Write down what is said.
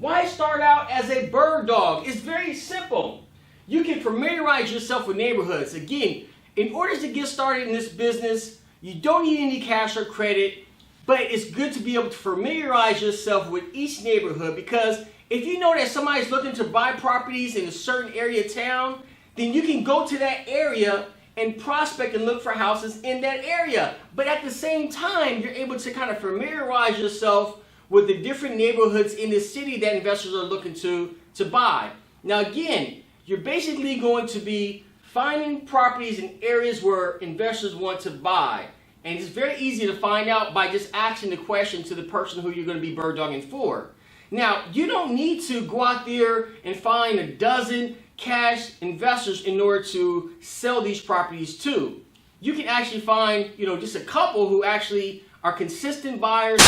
Why start out as a bird dog? It's very simple. You can familiarize yourself with neighborhoods. Again, in order to get started in this business, you don't need any cash or credit, but it's good to be able to familiarize yourself with each neighborhood, because if you know that somebody's looking to buy properties in a certain area of town, then you can go to that area and prospect and look for houses in that area. But at the same time, you're able to kind of familiarize yourself with the different neighborhoods in the city that investors are looking to buy. Now again, you're basically going to be finding properties in areas where investors want to buy. And it's very easy to find out by just asking the question to the person who you're going to be bird dogging for. Now, you don't need to go out there and find a dozen cash investors in order to sell these properties to. You can actually find, just a couple who actually are consistent buyers.